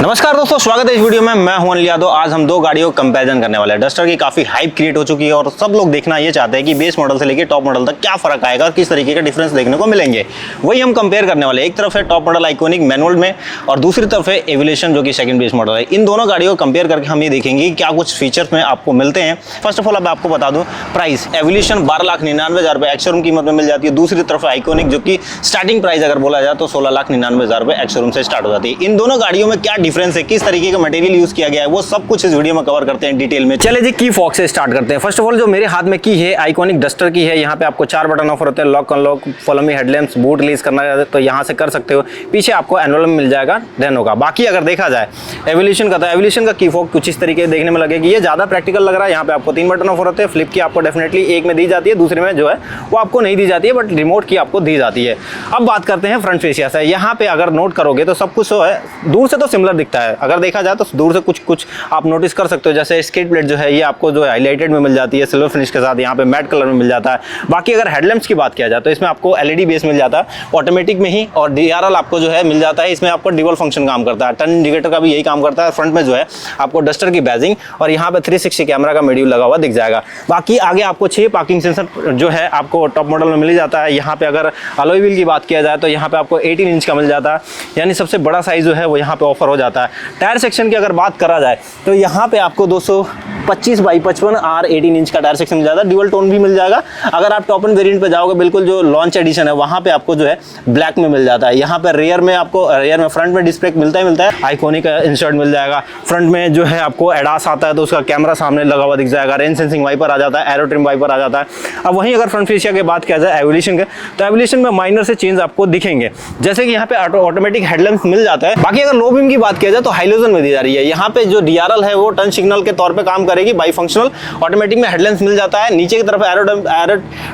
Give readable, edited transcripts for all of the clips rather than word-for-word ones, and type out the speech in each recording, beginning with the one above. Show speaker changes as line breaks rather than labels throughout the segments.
नमस्कार दोस्तों, स्वागत है इस वीडियो में। मैं हूं अनिल यादव। आज हम दो गाड़ियों को कंपैरिजन करने वाले हैं। डस्टर की काफी हाइप क्रिएट हो चुकी है और सब लोग देखना ये चाहते हैं कि बेस मॉडल से लेकर टॉप मॉडल तक क्या फर्क आएगा और किस तरीके का डिफरेंस देखने को मिलेंगे। वही हम कंपेयर करने वाले हैं। एक तरफ है टॉप मॉडल आइकॉनिक मैनुअल में और दूसरी तरफ है एवोल्यूशन जो कि सेकंड बेस मॉडल है। इन दोनों गाड़ियों को कंपेयर करके हम ये देखेंगे कि क्या कुछ फीचर्स में आपको मिलते हैं। फर्स्ट ऑफ ऑल अब आपको बता दूं प्राइस, एवोल्यूशन 12,99,000 एक्स-शोरूम कीमत में मिल जाती है। दूसरी तरफ आइकॉनिक जो कि स्टार्टिंग प्राइस अगर बोला जाए तो 16,99,000 एक्स-शोरूम से स्टार्ट हो जाती है। इन दोनों गाड़ियों में क्या डिफरेंस है, किस तरीके का मटेरियल यूज किया गया है, वो सब कुछ इस वीडियो में कवर करते हैं डिटेल में। चले जी की फॉग से स्टार्ट करते हैं। फर्स्ट ऑफ ऑल जो मेरे हाथ में की है आइकॉनिक डस्टर की है। यहाँ पे आपको 4 बटन ऑफर होते हैं, lock unlock, follow me headlamps, boot release करना है तो यहाँ से कर सकते हो। पीछे आपको एनुअल में मिल जाएगा रेनो का। बाकी अगर देखा जाए एवोल्यूशन का, तो एवोल्यूशन का की फॉग कुछ इस तरीके देखने में लगेगी। ये ज्यादा प्रैक्टिकल लग रहा है। यहाँ पे आपको 3 बटन ऑफर होते हैं। फ्लिप की आपको डेफिनेटली एक में दी जाती है, दूसरे में जो है वो आपको नहीं दी जाती है, बट रिमोट की आपको दी जाती है। अब बात करते हैं फ्रंट फेसिया से। यहाँ पे अगर नोट करोगे तो सब कुछ जो है दूर से तो सिमिलर दिखता है। अगर देखा जाए तो दूर से कुछ आप नोटिस कर सकते हो। जैसे स्किड प्लेट जो है ये आपको जो है हाईलाइटेड में मिल जाती है सिल्वर फिनिश के साथ, यहाँ पे मैट कलर में मिल जाता है। बाकी अगर हेडलैम्प्स की बात किया जाए तो इसमें आपको एलईडी बेस मिल जाता है ऑटोमेटिक में ही, और डीआरएल आपको जो है मिल जाता है। इसमें आपको डुअल फंक्शन काम करता है। टर्न इंडिकेटर का भी यही काम करता है। फ्रंट में जो है आपको डस्टर की बैजिंग और यहाँ पे 360 कैमरा का मॉड्यूल लगा हुआ दिख जाएगा। बाकी आगे आपको 6 पार्किंग सेंसर जो है आपको टॉप मॉडल में मिल जाता है। यहाँ पे अगर अलॉय व्हील की बात किया जाए तो यहाँ पे आपको 18 इंच का मिल जाता है, यानी सबसे बड़ा साइज जो है वो यहाँ पे ऑफर हो जाता है। टायर सेक्शन की अगर बात करा जाए तो यहाँ पे आपको 225/55 R 18 इंच का टायर सेक्शन मिल जाता है। ड्यूअल टोन भी मिल जाएगा। अगर आप टॉप एंड वेरिएंट पे जाओगे, बिल्कुल जो लॉन्च एडिशन है वहाँ पे आपको जो है ब्लैक में मिल जाता है। यहाँ पे रियर में फ्रंट में डिस्प्ले मिलता है आइकॉनिक इंसर्ट मिल जाएगा। फ्रंट में जो है आपको एडास आता है तो उसका कैमरा सामने लगा हुआ दिख जाएगा। रेन सेंसिंग वाइपर आ जाता है, एरो ट्रिम वाइपर आ जाता है। अब वहीं अगर फ्रंट फेसिया की बात किया जाए एवोल्यूशन के, तो एवोल्यूशन में माइनर से चेंज आपको दिखेंगे, जैसे कि यहाँ पे ऑटोमेटिक हेडलैम्प मिल जाता है। बाकी अगर लो बीम की बात किया जाए तो हाइलोजन में दी जा रही है। यहाँ पे जो डीआरएल है वो टर्न सिग्नल के तौर पे काम करेगी, बाई फंक्शनल। ऑटोमेटिक में हेडलैम्प्स मिल जाता है। नीचे की तरफ एरो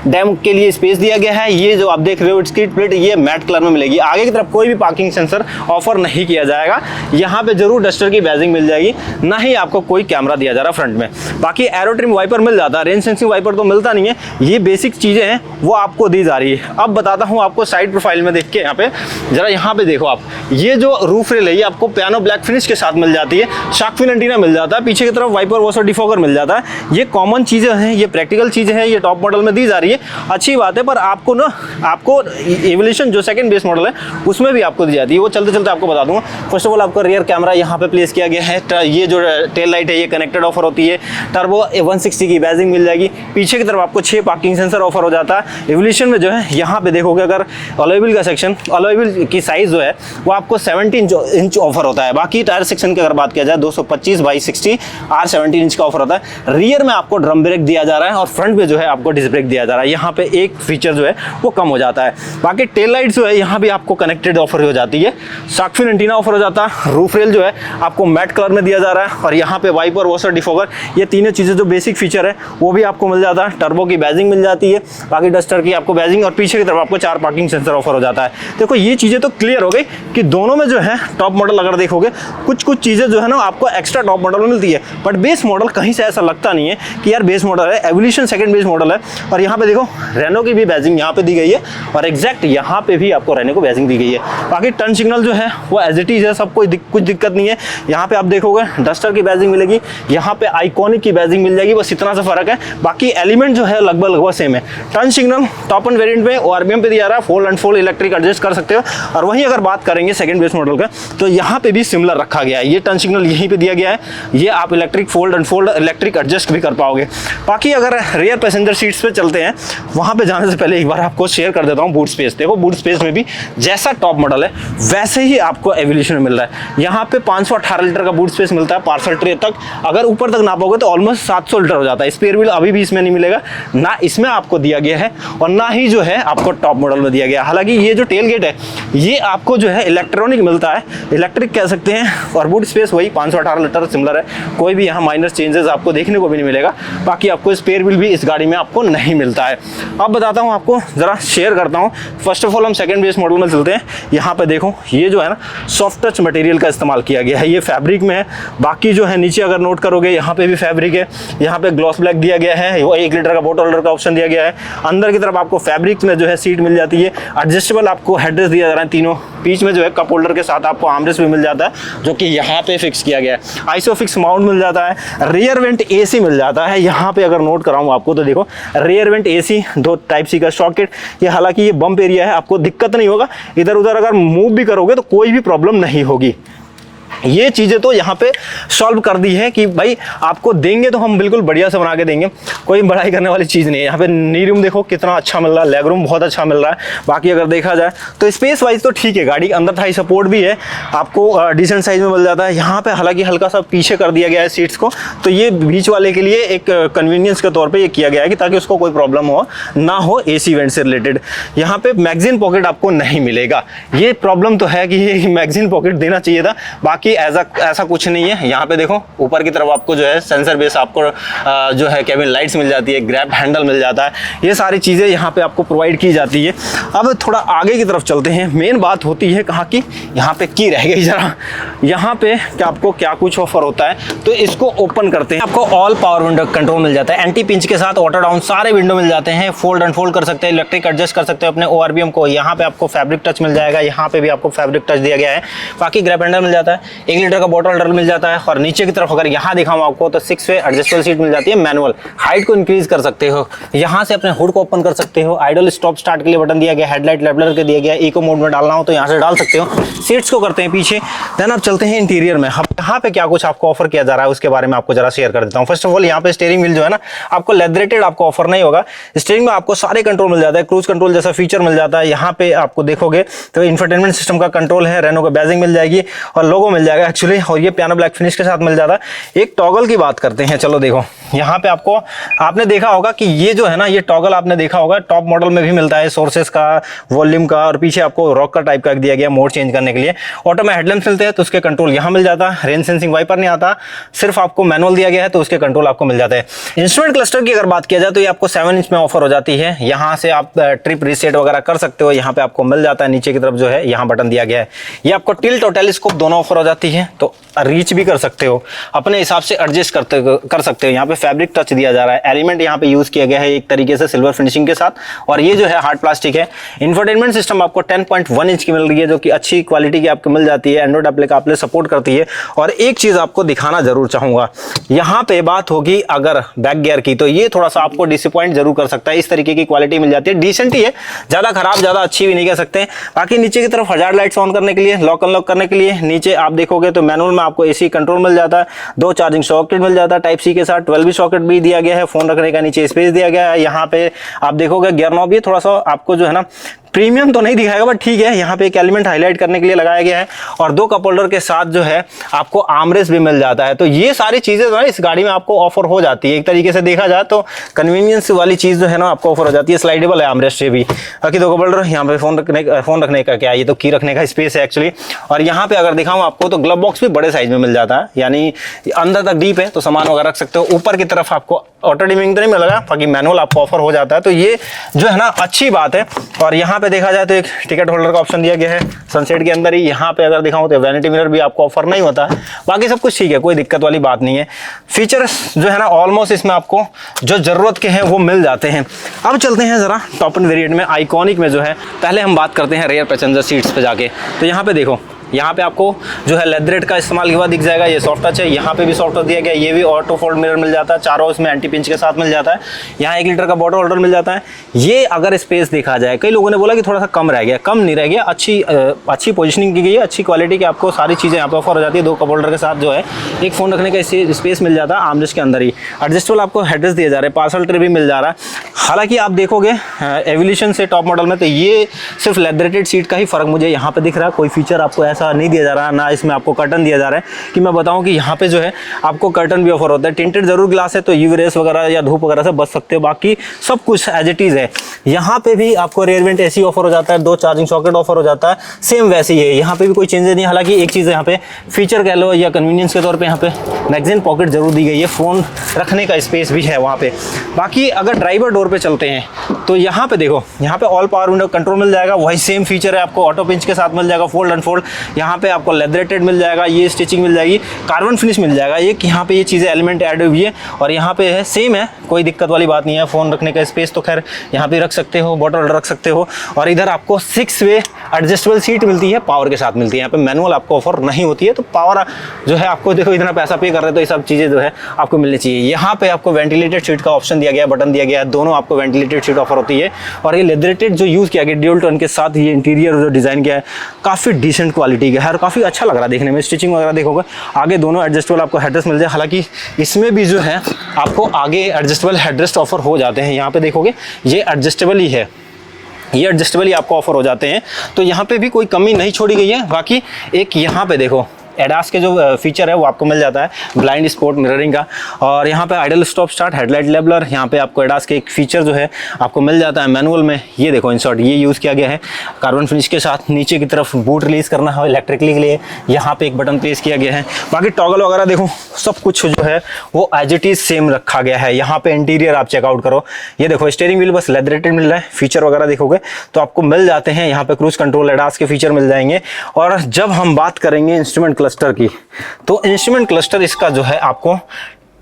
डैम के लिए स्पेस दिया गया है। ये जो आप देख रहे हो स्किड प्लेट ये मैट कलर में मिलेगी। आगे की तरफ कोई भी पार्किंग सेंसर ऑफर नहीं किया जाएगा। यहाँ पे जरूर डस्टर की बैजिंग मिल जाएगी, ना ही आपको कोई कैमरा दिया जा रहा फ्रंट में। बाकी एरो ट्रिम वाइपर मिल जाता है। रेन सेंसिंग वाइपर तो मिलता नहीं है। ये बेसिक चीजें हैं वो आपको दी जा रही है। अब बताता हूँ आपको साइड प्रोफाइल में देख के, यहाँ पे देखो आप, ये जो रूफ रेल है ये आपको पियानो ब्लैक फिनिश के साथ मिल जाती है। शार्क फिन एंटीना मिल जाता है। पीछे की तरफ वाइपर वॉशर डिफॉगर मिल जाता है। ये कॉमन चीजें हैं, ये प्रैक्टिकल चीजें हैं, ये टॉप मॉडल में दी जा रही है। अच्छी बात है, पर आपको एवोल्यूशन जो सेकंड बेस मॉडल है उसमें भी आपको दी जाती है। वो चलते चलते आपको बता दूंगा। फर्स्ट ऑफ ऑल आपको रियर कैमरा यहाँ पे प्लेस किया गया है। ये जो टेल लाइट है ये कनेक्टेड ऑफर होती है। टर्बो 160 की बैजिंग मिल जाएगी। पीछे की तरफ आपको 6 पार्किंग सेंसर ऑफर हो जाता है। एवोल्यूशन में जो है यहाँ पे देखोगे अगर अलॉय व्हील का सेक्शन, अलॉय व्हील की साइज जो है वो आपको 17 इंच ऑफर होता है। बाकी टायर सेक्शन की अगर बात किया जाए 225/60 R 17 इंच का ऑफर होता है। रियर में आपको ड्रम ब्रेक दिया जा रहा है और फ्रंट में जो है आपको डिस्क ब्रेक दिया जा रहा है। यहाँ पे एक फीचर जो है वो कम हो जाता है। बाकी टेल लाइट जो है यहाँ भी आपको कनेक्टेड ऑफर हो जाती है। शार्क फिन एंटीना ऑफर हो जाता है। रूफ रेल जो है आपको मैट कलर में दिया जा रहा है और यहाँ पे वाइपर वॉशर डिफॉगर, ये तीनों चीजें जो बेसिक फीचर है वो भी आपको मिल जाता है। टर्बो की बैजिंग मिल जाती है। बाकी डस्टर की आपको बैजिंग और पीछे की तरफ आपको 4 पार्किंग सेंसर ऑफर हो जाता है। देखो ये चीजें तो क्लियर हो गई कि दोनों में जो है टॉप मॉडल अगर देखोगे कुछ चीजें जो है ना आपको एक्स्ट्रा टॉप मॉडल में मिलती है, बट बेस मॉडल कहीं से ऐसा लगता नहीं है कि यार बेस मॉडल है। एवोल्यूशन सेकंड बेस मॉडल है। और यहाँ पे देखो रेनो की भी बैजिंग यहाँ पे दी गई है और एग्जैक्ट यहाँ पे भी आपको रेनो को बैजिंग दी गई है। बाकी टर्न सिग्नल जो है वो एज इट इज है, सब कुछ दिक्कत नहीं है। यहाँ पे आप देखोगे डस्टर की बैजिंग मिलेगी, यहाँ पे आइकॉनिक की बैजिंग मिल जाएगी, बस इतना सा फर्क है। बाकी एलिमेंट जो है लगभग सेम है। Turn signal top end variant में ORBM पे दिया रहा है। Fold and fold electric adjust कर सकते हो। और वहीं अगर बात करेंगे सेकंड बेस मॉडल का तो यहाँ पे भी सिमिलर रखा गया है। ये टर्न सिग्नल यहीं पे दिया गया है। ये आप electric fold and fold electric adjust भी कर पाओगे। बाकी अगर रियर पैसेंजर सीट्स पे चलते हैं, वहां पे जाने से पहले एक बार आपको शेयर कर देता हूँ बूट स्पेस। देखो बूट स्पेस में भी जैसा टॉप मॉडल है वैसे ही आपको एवोल्यूशन में मिल रहा है। यहाँ पे 518 लीटर का बूट स्पेस मिलता है पार्सल ट्रे तक। अगर ऊपर तक नापोगे तो ऑलमोस्ट 700 लीटर हो जाता है। स्पेयर व्हील अभी भी इसमें नहीं मिलेगा, ना इसमें आपको दिया गया है और ना ही जो है आपको टॉप मॉडल में दिया गया। हालांकि ये जो टेल गेट है ये आपको जो है इलेक्ट्रॉनिक मिलता है, इलेक्ट्रिक कह सकते हैं। और बूट स्पेस वही 518 लीटर सिमिलर है, कोई भी यहाँ माइनर चेंजेस आपको देखने को भी नहीं मिलेगा। बाकी आपको स्पेयर व्हील भी इस गाड़ी में आपको नहीं मिलता है। अब बताता हूँ आपको, ज़रा शेयर करता हूँ। फर्स्ट ऑफ ऑल हम सेकंड बेस मॉडल में चलते हैं। यहाँ पे देखो ये जो है ना सॉफ्ट टच मटेरियल का इस्तेमाल किया गया है, ये फैब्रिक में है। बाकी जो है नीचे अगर नोट करोगे यहाँ पे भी फैब्रिक है, यहाँ पे ग्लॉस ब्लैक दिया गया है, वो 1 लीटर का बोतल होल्डर का ऑप्शन दिया गया है। अंदर की तरफ आपको फैब्रिक में जो है सीट मिल जाती है, एडजस्टेबल आपको हेडरेस्ट दिया जा रहा है तीनों। बीच में जो है कप होल्डर के साथ आपको आर्मरेस्ट भी मिल जाता है जो कि यहाँ पे फिक्स किया गया है। आइसोफिक्स माउंट मिल जाता है। रियर वेंट एसी मिल जाता है। यहाँ पे अगर नोट कराऊँ आपको तो देखो rear vent AC, 2 type C का सॉकेट। ये हालांकि ये बम्प एरिया है, आपको दिक्कत नहीं होगा, इधर उधर अगर मूव भी करोगे तो कोई भी प्रॉब्लम नहीं होगी। ये चीज़ें तो यहाँ पे सॉल्व कर दी है कि भाई आपको देंगे तो हम बिल्कुल बढ़िया से बना के देंगे, कोई बड़ाई करने वाली चीज़ नहीं है। यहाँ पे नी रूम देखो कितना अच्छा मिल रहा है, लेग रूम बहुत अच्छा मिल रहा है। बाकी अगर देखा जाए तो स्पेस वाइज तो ठीक है, गाड़ी के अंदर थाई सपोर्ट भी है, आपको डिसेंट साइज में मिल जाता है। यहाँ पे हालांकि हल्का सा पीछे कर दिया गया है सीट्स को, तो ये बीच वाले के लिए एक कन्वीनियंस के तौर पर ये किया गया है कि ताकि उसको कोई प्रॉब्लम हो ना हो एसी वेंट से रिलेटेड। यहाँ पे मैगजीन पॉकेट आपको नहीं मिलेगा, ये प्रॉब्लम तो है कि ये मैगजीन पॉकेट देना चाहिए था। बाकी ऐसा कुछ नहीं है। यहाँ पे देखो ऊपर की तरफ आपको जो है सेंसर बेस आपको जो है केबिन लाइट्स मिल जाती है, ग्रैब हैंडल मिल जाता है, ये सारी चीज़ें यहाँ पे आपको प्रोवाइड की जाती है। अब थोड़ा आगे की तरफ चलते हैं। मेन बात होती है कहाँ की, यहाँ पे की रह गई जरा, यहाँ पे क्या आपको क्या कुछ ऑफर होता है तो इसको ओपन करते हैं। आपको ऑल पावर विंडो कंट्रोल मिल जाता है, एंटी पिंच के साथ ऑटो डाउन सारे विंडो मिल जाते हैं, फोल्ड अनफोल्ड कर सकते हैं, इलेक्ट्रिक एडजस्ट कर सकते हो अपने ORVM को। यहाँ पे आपको फैब्रिक टच मिल जाएगा, यहाँ पे भी आपको फैब्रिक टच दिया गया है। बाकी ग्रैब हैंडल मिल जाता है, 1 लीटर का बॉटल होल्डर मिल जाता है। और नीचे की तरफ अगर यहाँ दिखाऊं आपको तो 6 वे एडजस्टेबल सीट मिल जाती है, मैनुअल। हाइट को इंक्रीज कर सकते हो, यहाँ से अपने हुड को ओपन कर सकते हो। आइडल स्टॉप स्टार्ट के लिए बटन दिया गया, हेडलाइट लेवलर के दिया गया, इको मोड में डालना हो तो यहाँ से डाल सकते हो। सीट्स को करते हैं पीछे, देन आप चलते हैं इंटीरियर में। यहाँ पे क्या कुछ आपको ऑफर किया जा रहा है उसके बारे में आपको जरा शेयर कर देता हूँ। फर्स्ट ऑफ ऑल यहाँ पे स्टीयरिंग व्हील जो है ना आपको लेदरेटेड आपको ऑफर नहीं होगा। स्टीयरिंग में आपको सारे कंट्रोल मिल जाता है, क्रूज कंट्रोल जैसा फीचर मिल जाता है। यहाँ पे आपको देखोगे तो इंफोटेनमेंट सिस्टम का कंट्रोल है, रेनो का बैजिंग मिल जाएगी और लोगो मिल जाएगा एक्चुअली, और ये पियानो ब्लैक फिनिश के साथ मिल जाता है। एक टॉगल की बात करते हैं, चलो देखो यहाँ पे आपको आपने देखा होगा कि ये जो है ना ये टॉगल आपने देखा होगा टॉप मॉडल में भी मिलता है, सोर्सेस का, वॉल्यूम का, और पीछे आपको रॉक का टाइप का दिया गया मोड चेंज करने के लिए। ऑटो में हेडलैम्प्स मिलते हैं तो उसके कंट्रोल यहाँ मिल जाता है। रेन सेंसिंग वाइपर नहीं आता, सिर्फ आपको मैनुअल दिया गया है तो उसके कंट्रोल आपको मिल जाते हैं। इंस्ट्रूमेंट क्लस्टर की अगर बात किया जाए तो ये आपको 7 इंच में ऑफर हो जाती है। यहाँ से आप ट्रिप रीसेट वगैरह कर सकते हो, यहाँ पे आपको मिल जाता है। नीचे की तरफ जो है यहाँ बटन दिया गया है। ये आपको टिल्ट और टेलीस्कोप दोनों ऑफर हो जाती है, तो रीच भी कर सकते हो, अपने हिसाब से एडजस्ट कर सकते हो। यहाँ पे फैब्रिक टच दिया जा रहा है, एलिमेंट यहाँ पे यूज किया गया है एक तरीके से सिल्वर फिनिशिंग के साथ, और ये जो है हार्ड प्लास्टिक है। इंफोटेनमेंट सिस्टम आपको 10.1 इंच की मिल रही है जो कि अच्छी क्वालिटी की आपको मिल जाती है, एंड्रॉइड एप्ले का आपले सपोर्ट करती है। और एक चीज आपको दिखाना जरूर चाहूंगा, यहाँ पे बात होगी अगर बैक गियर की, तो ये थोड़ा सा आपको डिसअपॉइंट जरूर कर सकता है। इस तरीके की क्वालिटी मिल जाती है, डिसेंट ही है, ज्यादा खराब ज्यादा अच्छी भी नहीं कह सकते। बाकी नीचे की तरफ हजार्ड लाइट्स ऑन करने के लिए, लॉक अनलॉक करने के लिए नीचे आप देखोगे तो मैनुअल में आपको एसी कंट्रोल मिल जाता है, 2 चार्जिंग सॉकेट मिल जाता है टाइप सी के साथ, 12V सॉकेट भी दिया गया है, फोन रखने का नीचे स्पेस दिया गया है। यहाँ पे आप देखोगे गियर नॉब, ये थोड़ा सा आपको जो है ना प्रीमियम तो नहीं दिखाएगा बट ठीक है, यहाँ पे एक एलिमेंट हाईलाइट करने के लिए लगाया गया है, और 2 कप होल्डर के साथ जो है आपको आर्मरेस्ट भी मिल जाता है। तो ये सारी चीजें जो है इस गाड़ी में आपको ऑफर हो जाती है। एक तरीके से देखा जाए तो कन्वीनियंस वाली चीज जो है ना आपको ऑफर हो जाती है। स्लाइडेबल है आर्मरेस्ट, ये भी। बाकी 2 कप होल्डर, यहाँ पे फोन रखने का क्या, ये तो की रखने का स्पेस है एक्चुअली। और यहाँ पे अगर दिखाऊं आपको तो ग्लव बॉक्स भी बड़े साइज में मिल जाता है, यानी अंदर तक डीप है तो सामान वगैरह रख सकते हो। ऊपर की तरफ आपको ऑटो डिमिंग तो नहीं मिलेगा, बाकी मैनुअल आपको ऑफर हो जाता है, तो ये जो है ना अच्छी बात है। और यहाँ पे देखा जाए तो एक टिकट होल्डर का ऑप्शन दिया गया है सनसेट के अंदर ही। यहाँ पे अगर दिखाऊं तो वैनिटी मिरर भी आपको ऑफर नहीं होता है। बाकी सब कुछ ठीक है, कोई दिक्कत वाली बात नहीं है। फीचर्स जो है ना ऑलमोस्ट इसमें आपको जो जरूरत के हैं वो मिल जाते हैं। अब चलते हैं जरा टॉप एंड वेरिएंट में, आइकॉनिक में जो है। पहले हम बात करते हैं रेयर पैसेंजर सीट्स पे जाके। तो यहाँ पे देखो, यहाँ पे आपको जो है लेदरेट का इस्तेमाल हुआ दिख जाएगा। ये सॉफ्ट टच है, यहाँ पे भी सॉफ्ट टच दिया गया है। ये भी ऑटो फोल्ड मिरर मिल जाता है, चारों इसमें एंटी पिंच के साथ मिल जाता है। यहाँ 1 लीटर का बॉटल होल्डर मिल जाता है। ये अगर स्पेस देखा जाए, कई लोगों ने बोला कि थोड़ा सा कम रह गया, कम नहीं रह गया, अच्छी पोजिशनिंग की गई है, अच्छी क्वालिटी की आपको सारी चीज़ें यहाँ पे ऑफर हो जाती है। 2 कप होल्डर के साथ जो है एक फ़ोन रखने का स्पेस मिल जाता है आर्मरेस्ट के अंदर ही। एडजस्टेबल आपको हेडरेस्ट दिए जा रहे हैं, पार्सल ट्रे भी मिल जा रहा है। हालांकि आप देखोगे एवोल्यूशन से टॉप मॉडल में तो ये सिर्फ लेदरेटेड सीट का ही फर्क मुझे यहाँ पे दिख रहा है। कोई फीचर आपको ऐसा सा नहीं दिया जा रहा है, ना इसमें आपको कर्टन दिया जा रहा है कि मैं बताऊं कि यहाँ पे जो है आपको कर्टन भी ऑफर होता है। टिंटेड जरूर ग्लास है तो यूवी रेस वगैरह या धूप वगैरह से बच सकते हो, बाकी सब कुछ एज इट इज़ है। यहाँ पे भी आपको रेयर वेंट एसी ऑफर हो जाता है, 2 चार्जिंग सॉकेट ऑफर हो जाता है, सेम वैसे ही है। यहाँ पे भी कोई चेंजेस नहीं, हालांकि एक चीज़ यहाँ पे फीचर कह लो या कन्वीनियंस के तौर पे यहाँ पे मैगजीन पॉकेट जरूर दी गई है, फ़ोन रखने का स्पेस भी है वहाँ पे। बाकी अगर ड्राइवर डोर पे चलते हैं तो यहाँ पे देखो, यहाँ पे ऑल पावर विंडो कंट्रोल मिल जाएगा, वही सेम फीचर है आपको, ऑटो पिंच के साथ मिल जाएगा, फोल्ड अनफोल्ड। यहाँ पे आपको लेदरेटेड मिल जाएगा, ये स्टिचिंग मिल जाएगी, कार्बन फिनिश मिल जाएगा, ये यहाँ पे ये चीज़ें एलिमेंट ऐड हुई है और यहाँ पे है सेम है, कोई दिक्कत वाली बात नहीं है। फ़ोन रखने का स्पेस तो खैर यहाँ पे रख सकते हो, बॉटल रख सकते हो। और इधर आपको 6 वे एडजस्टेबल सीट मिलती है, पावर के साथ मिलती है। यहाँ पे मैनुअल आपको ऑफर नहीं होती है, तो पावर जो है आपको देखो इतना पैसा पे कर रहे हैं तो ये सब चीज़ें जो है आपको मिलनी चाहिए। यहाँ पे आपको वेंटिलेटेड सीट का ऑप्शन दिया गया है, बटन दिया गया है, दोनों आपको वेंटिलेटेड सीट ऑफर होती है। और ये लेदरेटेड जो यूज़ किया गया ड्यूल टोन के साथ, ये इंटीरियर जो डिज़ाइन किया है काफ़ी डिसेंट क्वालिटी का है और काफ़ी अच्छा लग रहा है देखने में। स्टिचिंग वगैरह देखोगे, आगे दोनों एडजस्टेबल आपको हेडरेस्ट मिल जाए, हालांकि इसमें भी जो है आपको आगे एडजस्टेबल हेडरेस्ट ऑफर हो जाते हैं। यहाँ पे देखोगे ये एडजस्टेबल ही है, ये एडजस्टेबल ही आपको ऑफर हो जाते हैं, तो यहाँ पे भी कोई कमी नहीं छोड़ी गई है। बाकी एक यहाँ पे देखो एडास के जो फीचर है वो आपको मिल जाता है, ब्लाइंड स्पॉट मिररिंग का, और यहाँ पे आइडल स्टॉप स्टार्ट, हेडलाइट लेबलर, यहाँ पे आपको एडास के एक फीचर जो है आपको मिल जाता है मैनुअल में। ये देखो इन शॉर्ट ये यूज़ किया गया है कार्बन फिनिश के साथ। नीचे की तरफ बूट रिलीज करना है इलेक्ट्रिकली के लिए, यहाँ पे एक बटन प्लेस किया गया है। बाकी टॉगल वगैरह देखो सब कुछ जो है वो एज इट इज सेम रखा गया है। यहाँ पे इंटीरियर आप चेकआउट करो, ये देखो स्टीयरिंग व्हील बस लेदरेटेड मिल रहा है, फीचर वगैरह देखोगे तो आपको मिल जाते हैं। यहाँ पे क्रूज कंट्रोल एडास के फीचर मिल जाएंगे। और जब हम बात करेंगे इंस्ट्रूमेंट क्लस्टर की, तो इंस्ट्रूमेंट क्लस्टर इसका जो है आपको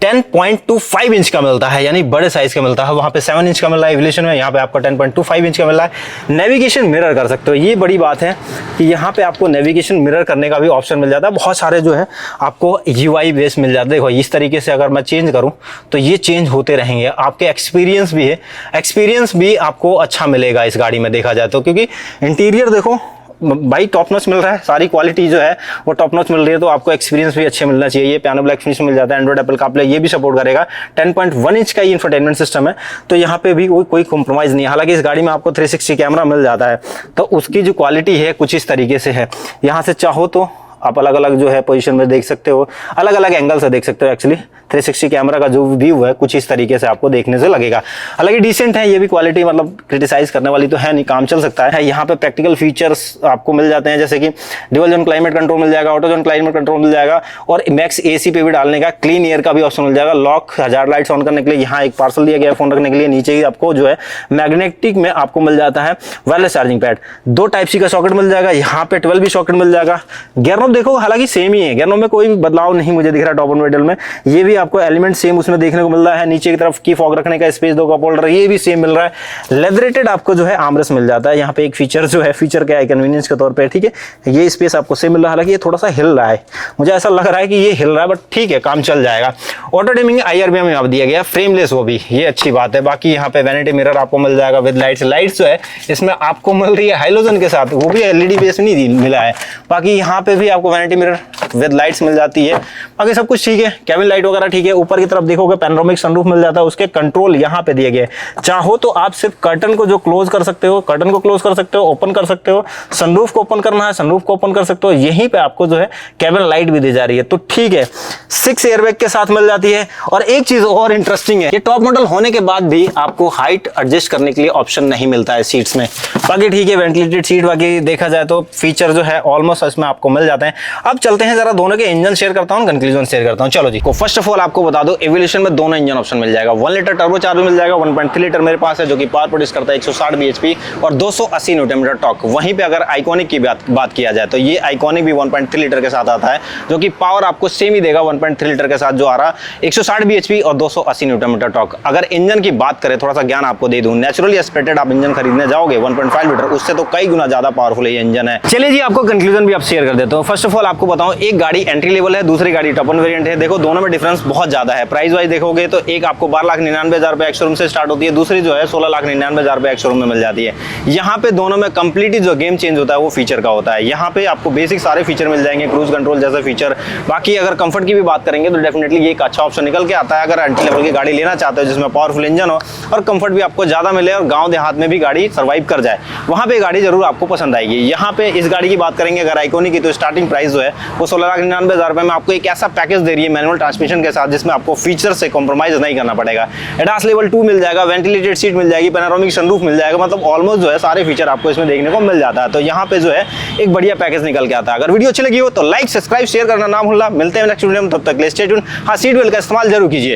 10.25 इंच का मिलता है, यानी बड़े साइज का मिलता है। वहाँ पे 7 इंच का मिल रहा है एवोल्यूशन में, यहाँ पे आपको 10.25 इंच का मिल रहा है। नेविगेशन मिरर कर सकते हो, ये बड़ी बात है कि यहाँ पे आपको नेविगेशन मिरर करने का भी ऑप्शन मिल जाता है। बहुत सारे जो है आपको UI बेस मिल जाते हैं। देखो इस तरीके से अगर मैं चेंज करूँ तो ये चेंज होते रहेंगे। आपके एक्सपीरियंस भी है, एक्सपीरियंस भी आपको अच्छा मिलेगा इस गाड़ी में देखा जाए तो, क्योंकि इंटीरियर देखो भाई टॉप नॉच मिल रहा है, सारी क्वालिटी जो है वो टॉप नॉच मिल रही है, तो आपको एक्सपीरियंस भी अच्छे मिलना चाहिए। ये पियानो ब्लैक फिनिश मिल जाता है, एंड्रॉइड एप्पल कारप्ले ये भी सपोर्ट करेगा। 10.1 इंच का ये इंफोटेनमेंट सिस्टम है, तो यहाँ पे भी कोई कॉम्प्रोमाइज़ नहीं है। हालांकि इस गाड़ी में आपको 360 कैमरा मिल जाता है, तो उसकी जो क्वालिटी है कुछ इस तरीके से है। यहाँ से चाहो तो आप अलग अलग जो है पोजीशन में देख सकते हो, अलग अलग एंगल से देख सकते हो। एक्चुअली 360 कैमरा का जो व्यू है कुछ इस तरीके से आपको देखने से लगेगा। हालांकि डिसेंट है, ये भी क्वालिटी मतलब क्रिटिसाइज करने वाली तो है नहीं, काम चल सकता है। यहाँ पे प्रैक्टिकल फीचर्स आपको मिल जाते हैं, जैसे कि ड्यूअल जोन क्लाइमेट कंट्रोल मिल जाएगा, ऑटो जोन क्लाइमेट कंट्रोल मिल जाएगा, और मैक्स AC पे भी डालने का, क्लीन एयर का भी ऑप्शन मिल जाएगा। लॉक हजार्ड लाइट्स ऑन करने के लिए यहाँ एक पार्सल दिया गया है फोन रखने के लिए। नीचे ही आपको जो है मैग्नेटिक में आपको मिल जाता है वायरलेस चार्जिंग पैड, 2 Type-C का सॉकेट मिल जाएगा, यहाँ पे 12 भी सॉकेट मिल जाएगा। गियर नॉब देखो हालांकि सेम ही है, गियर नॉब में कोई बदलाव नहीं मुझे दिख रहा। टॉप एंड मॉडल में ये भी आपको एलिमेंट सेम उसमें देखने को मिल रहा है। नीचे की तरफ की फॉग रखने का स्पेस, 2 कप होल्डर, ये भी सेम मिल रहा है। लेदरेटेड आपको जो है आर्मरेस्ट मिल जाता है। यहाँ पे एक फीचर जो है, फीचर क्या है कन्वीनियंस के तौर पे, ठीक है, ये स्पेस आपको सेम मिल रहा है। हालांकि ये थोड़ा सा हिल रहा है, मुझे ऐसा लग रहा है कि ये हिल रहा है, बट ठीक है काम चल जाएगा। ऑटो डिमिंग IRBM में आप दिया गया, फ्रेमलेस वो भी, ये अच्छी बात है। बाकी यहाँ पे वैनिटी मिरर आपको मिल जाएगा विद लाइट्स। लाइट्स जो है इसमें आपको मिल रही है हाइलोजन के साथ, वो भी LED बेस नहीं मिला है। बाकी यहाँ पे भी आपको वैनिटी मिरर विद लाइट्स मिल जाती है। बाकी सब कुछ ठीक है, केबिन लाइट वगैरह ठीक है। ऊपर की तरफ देखोगे पैनोरामिक सनरूफ मिल जाता है, उसके कंट्रोल यहाँ पे दिए गए। चाहो तो आप सिर्फ कर्टन को जो क्लोज कर सकते हो, कर्टन को क्लोज कर सकते हो, ओपन कर सकते हो। सनरूफ को ओपन करना है, सनरूफ को ओपन कर सकते हो। यहीं पे आपको जो है केबिन लाइट भी दी जा रही है, तो ठीक है। 6 एयरबैग के साथ मिल जाती है। और एक चीज और इंटरेस्टिंग है, ये टॉप मॉडल होने के बाद भी आपको हाइट एडजस्ट करने के लिए ऑप्शन नहीं मिलता है सीट्स में। बाकी ठीक है, वेंटिलेटेड सीट, बाकी देखा जाए तो फीचर जो है ऑलमोस्ट इसमें आपको मिल जाते हैं। अब चलते हैं जरा दोनों के इंजन शेयर करता हूं, कंक्लूजन शेयर करता हूं। चलो जी, फर्स्ट ऑफ ऑल आपको बता दो एवोल्यूशन में दोनों इंजन ऑप्शन मिल जाएगा। 1 लीटर टर्बो चार्जर मिल जाएगा, 1.3 लीटर मेरे पास है, जो कि पावर प्रोड्यूस करता है 160 bhp और 280 न्यूटन टॉर्क। वहीं पे अगर आइकॉनिक की बात किया जाए तो ये आइकॉनिक भी 1.3 लीटर के साथ आता है, जो कि पावर आपको सेम ही देगा 1.3 लीटर के साथ, जो आ रहा 160 bhp और 280 न्यूटन टॉर्क। अगर इंजन की बात करें, थोड़ा सा ज्ञान आपको दे दूं, नेचुरली एस्पेक्टेड आप इंजन खरीदने जाओगे 1.5 लीटर, उससे तो कई गुना ज्यादा पावरफुल ये इंजन है। चलिए जी, आपको कंक्लूजन भी आप शेयर कर देता हूं। फर्स्ट ऑफ ऑल आपको बताऊं, एक गाड़ी एंट्री लेवल है, दूसरी गाड़ी टॉप एंड वेरिएंट है। देखो दोनों में डिफरेंस बहुत ज्यादा है। प्राइस वाइज देखोगे तो एक आपको 12,99,000 रुपए एक्स शोरूम से स्टार्ट होती है, दूसरी जो है 16,99,000 रुपए एक्स शोरूम में मिल जाती है। यहाँ पे दोनों में कंप्लीटली जो गेम चेंज होता है वो फीचर का होता है। यहाँ पे आपको बेसिक सारे फीचर मिल जाएंगे, क्रूज कंट्रोल जैसे फीचर। बाकी अगर कंफर्ट की भी बात करेंगे तो डेफिनेटली ये एक अच्छा ऑप्शन निकल के आता है। अगर एंट्री लेवल की गाड़ी लेना चाहते हो जिसमें पावरफुल इंजन हो और कंफर्ट भी आपको ज़्यादा मिले और गांव देहात में भी गाड़ी सर्वाइव कर जाए, वहाँ पे गाड़ी जरूर आपको पसंद आएगी। यहाँ पे इस गाड़ी की बात करेंगे अगर आइकॉनिक की, तो स्टार्टिंग प्राइस जो है वो 16,99,000 रुपये में आपको एक ऐसा पैकेज दे रही है मैनुअल ट्रांसमिशन के साथ जिसमें आपको फीचर से कॉम्प्रोमाइज नहीं करना पड़ेगा। एडास लेवल 2 मिल जाएगा, वेंटिलेटेड सीट मिल जाएगी, पैनोरामिक सनरूफ मिल जाएगा, मतलब ऑलमोस्ट जो है सारे फीचर आपको इसमें देखने को मिल जाता है। तो यहाँ पे जो है एक बढ़िया पैकेज निकल के आता है। अगर वीडियो अच्छी लगी हो तो लाइक, सब्सक्राइब, शेयर करना ना भूलना। मिलते हैं नेक्स्ट वीडियो में, तब तक स्टे ट्यून्ड। हाँ, सीट बेल्ट का इस्तेमाल जरूर कीजिए।